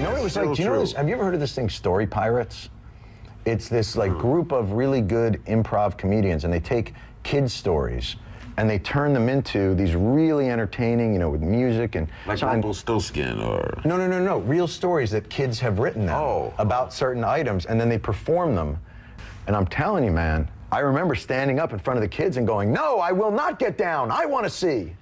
know what it was like? Do you know this? Have you ever heard of this thing, Story Pirates? It's this like group of really good improv comedians, and they take kids' stories and they turn them into these really entertaining, you know, with music and like Rumpelstiltskin or no, real stories that kids have written them about certain items, and then they perform them. And I'm telling you, man, I remember standing up in front of the kids and going, "No, I will not get down. I want to see."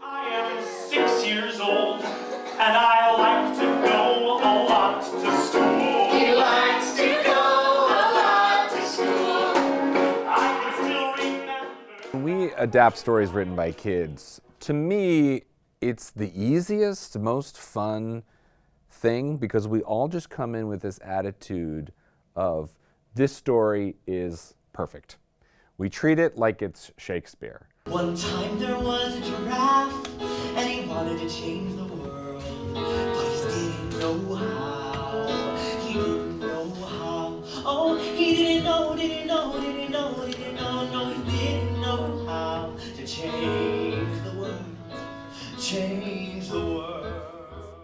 I am 6 years old, and I like to go a lot to school. He likes to go a lot to school. I can still remember. When we adapt stories written by kids, to me, it's the easiest, most fun thing, because we all just come in with this attitude of, this story is perfect. We treat it like it's Shakespeare. One time there was a giraffe, and he wanted to change the world, but he didn't know how. He didn't know how. Oh, he didn't know, no, he didn't know how to change the world, change the world.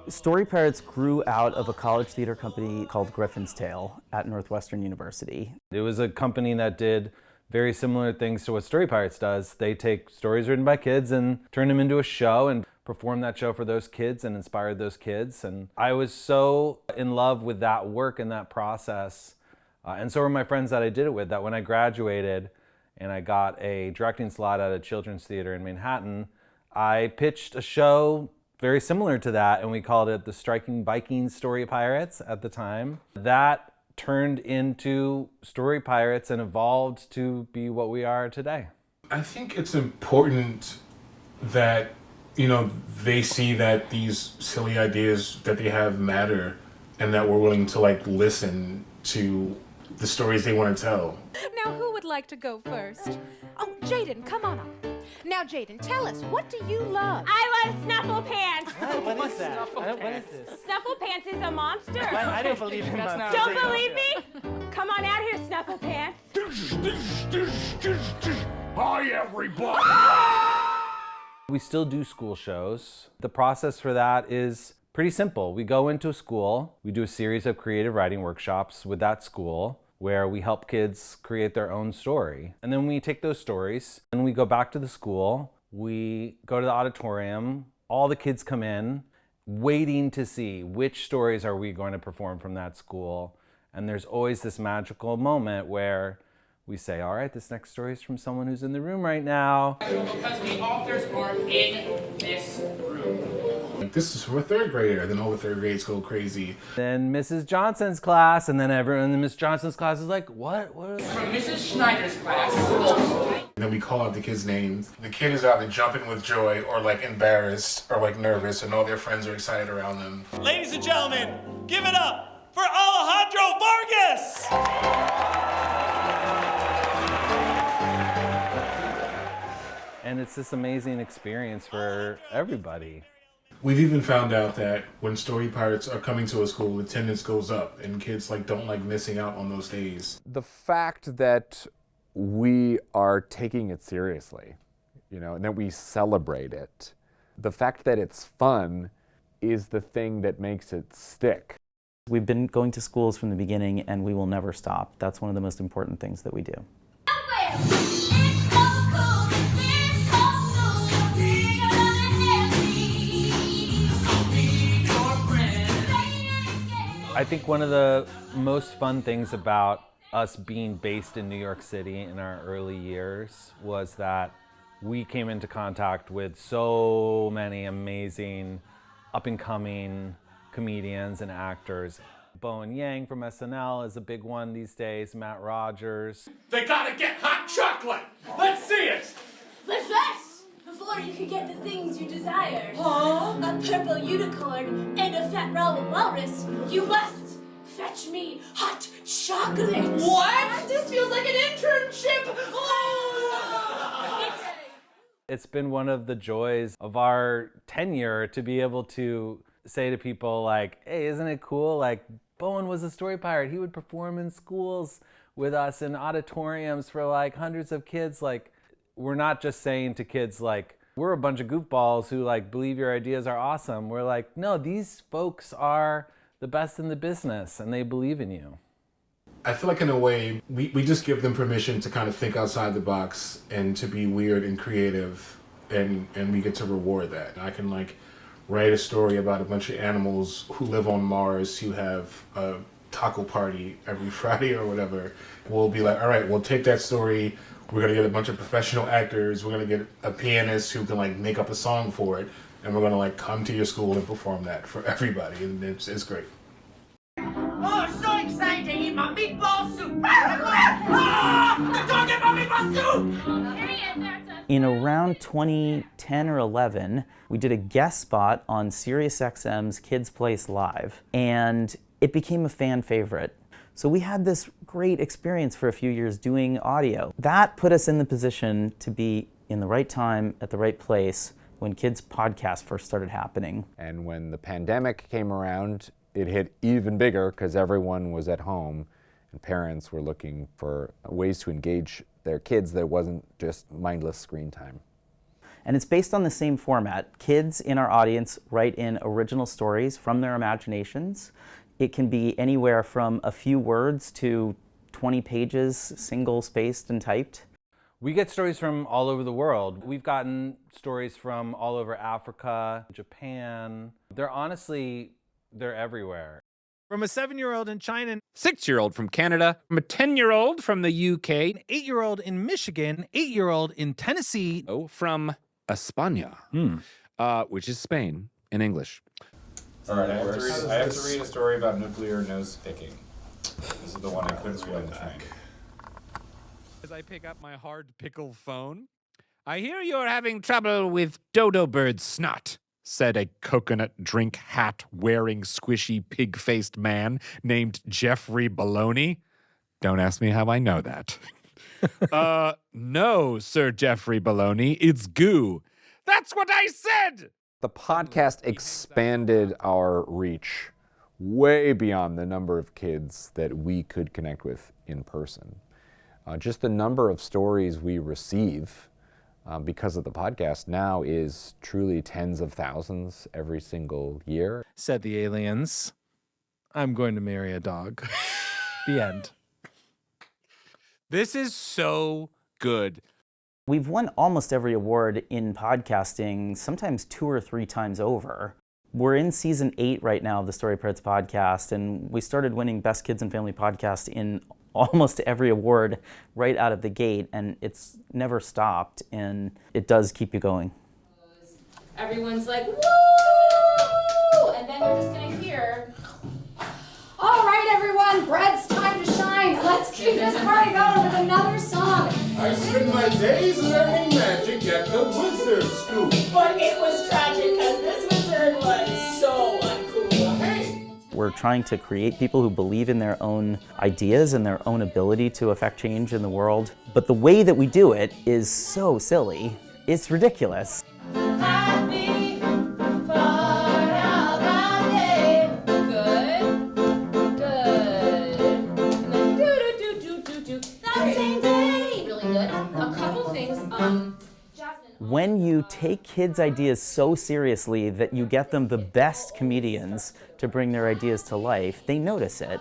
Story Pirates grew out of a college theater company called Griffin's Tale at Northwestern University. It was a company that did very similar things to what Story Pirates does. They take stories written by kids and turn them into a show and perform that show for those kids and inspire those kids. And I was so in love with that work and that process. And so were my friends that I did it with, that when I graduated and I got a directing slot at a children's theater in Manhattan, I pitched a show very similar to that, and we called it the Striking Vikings Story Pirates at the time. That turned into Story Pirates and evolved to be what we are today. I think it's important that, you know, they see that these silly ideas that they have matter, and that we're willing to like listen to the stories they want to tell. Now, who would like to go first? Oh, Jaden, come on up. Now, Jaden, tell us, what do you love? I love Snuffle Pants. What is that? What is this? Snuffle Pants is a monster. I don't believe in that. Don't believe me? Come on out here, Snuffle Pants. Hi, everybody! We still do school shows. The process for that is pretty simple. We go into a school, we do a series of creative writing workshops with that school, where we help kids create their own story. And then we take those stories and we go back to the school, we go to the auditorium, all the kids come in, waiting to see which stories are we going to perform from that school. And there's always this magical moment where we say, all right, this next story is from someone who's in the room right now. Because the authors are in this room. This is from a third grader, then all the third grades go crazy. Then Mrs. Johnson's class, and then everyone in Miss Johnson's class is like, what? From Mrs. Schneider's class. And then we call out the kids' names. The kid is either jumping with joy or like embarrassed or like nervous, and all their friends are excited around them. Ladies and gentlemen, give it up for Alejandro Vargas! And it's this amazing experience for everybody. We've even found out that when Story Pirates are coming to a school, attendance goes up, and kids like don't like missing out on those days. The fact that we are taking it seriously, you know, and that we celebrate it, the fact that it's fun is the thing that makes it stick. We've been going to schools from the beginning, and we will never stop. That's one of the most important things that we do. I think one of the most fun things about us being based in New York City in our early years was that we came into contact with so many amazing up-and-coming comedians and actors. Bowen Yang from SNL is a big one these days, Matt Rogers. They gotta get hot chocolate! Let's see it! But first, before you can get the things you desire, a purple unicorn and a fat rabbit walrus, you must fetch me hot chocolate. What? This feels like an internship! It's been one of the joys of our tenure to be able to say to people like, hey, isn't it cool? Like, Bowen was a story pirate. He would perform in schools with us in auditoriums for like hundreds of kids. Like, we're not just saying to kids like, we're a bunch of goofballs who like believe your ideas are awesome. We're like, no, these folks are the best in the business and they believe in you. I feel like in a way, we just give them permission to kind of think outside the box and to be weird and creative, and we get to reward that. I can like write a story about a bunch of animals who live on Mars who have a taco party every Friday or whatever. We'll be like, all right, we'll take that story. We're going to get a bunch of professional actors. We're going to get a pianist who can like make up a song for it. And we're going to like come to your school and perform that for everybody. And it's great. Oh, so excited to eat my meatball soup! The dog ate my meatball soup! In around 2010 or 11, we did a guest spot on SiriusXM's Kids Place Live, and it became a fan favorite. So we had this great experience for a few years doing audio. That put us in the position to be in the right time, at the right place, when kids' podcasts first started happening. And when the pandemic came around, it hit even bigger because everyone was at home and parents were looking for ways to engage their kids that wasn't just mindless screen time. And it's based on the same format. Kids in our audience write in original stories from their imaginations. It can be anywhere from a few words to 20 pages, single-spaced and typed. We get stories from all over the world. We've gotten stories from all over Africa, Japan. They're everywhere. From a 7-year-old in China, 6-year-old from Canada, from a 10-year-old from the UK, an 8-year-old in Michigan, 8-year-old in Tennessee. Oh, from España, which is Spain in English. All right, I have to read a story about nuclear nose picking. This is the one I couldn't read on the train. As I pick up my hard pickle phone, I hear you're having trouble with dodo bird snot, said a coconut drink hat wearing squishy pig-faced man named Jeffrey Baloney. Don't ask me how I know that. No, Sir Jeffrey Baloney, it's goo. That's what I said! The podcast expanded our reach way beyond the number of kids that we could connect with in person. Just the number of stories we receive because of the podcast now is truly tens of thousands every single year. Said the aliens, I'm going to marry a dog. The end. This is so good. We've won almost every award in podcasting, sometimes 2 or 3 times over. We're in season 8 right now of the Story Parrots podcast, and we started winning Best Kids and Family Podcast in almost every award right out of the gate, and it's never stopped, and it does keep you going. Everyone's like, woo! And then you're just gonna hear, all right, everyone, bread's time to shine. Let's keep this party going with another song. I spend my days learning magic at the wizard school. But it was tragic because this wizard was so uncool. Hey! We're trying to create people who believe in their own ideas and their own ability to affect change in the world. But the way that we do it is so silly. It's ridiculous. Happy for our day. Good. Good. And then do-do-do-do-do-do. That same day. Really good. A couple things. When you take kids' ideas so seriously that you get them the best comedians to bring their ideas to life, they notice it.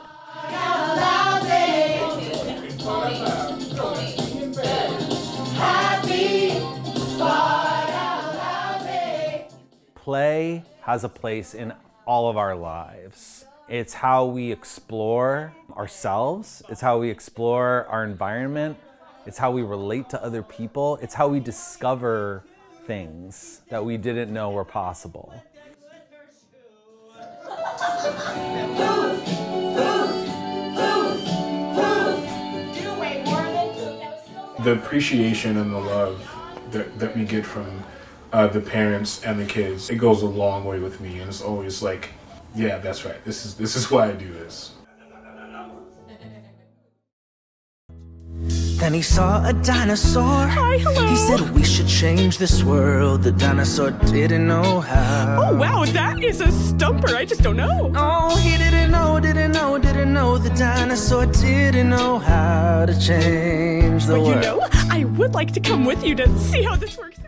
Play has a place in all of our lives. It's how we explore ourselves. It's how we explore our environment. It's how we relate to other people. It's how we discover things that we didn't know were possible. The appreciation and the love that we get from the parents and the kids, it goes a long way with me, and it's always like, yeah, that's right. This is why I do this. Then he saw a dinosaur. Hi, hello. He said we should change this world. The dinosaur didn't know how. Oh wow, that is a stumper. I just don't know. Oh, he didn't know. The dinosaur didn't know how to change the world. But you know, I would like to come with you to see how this works.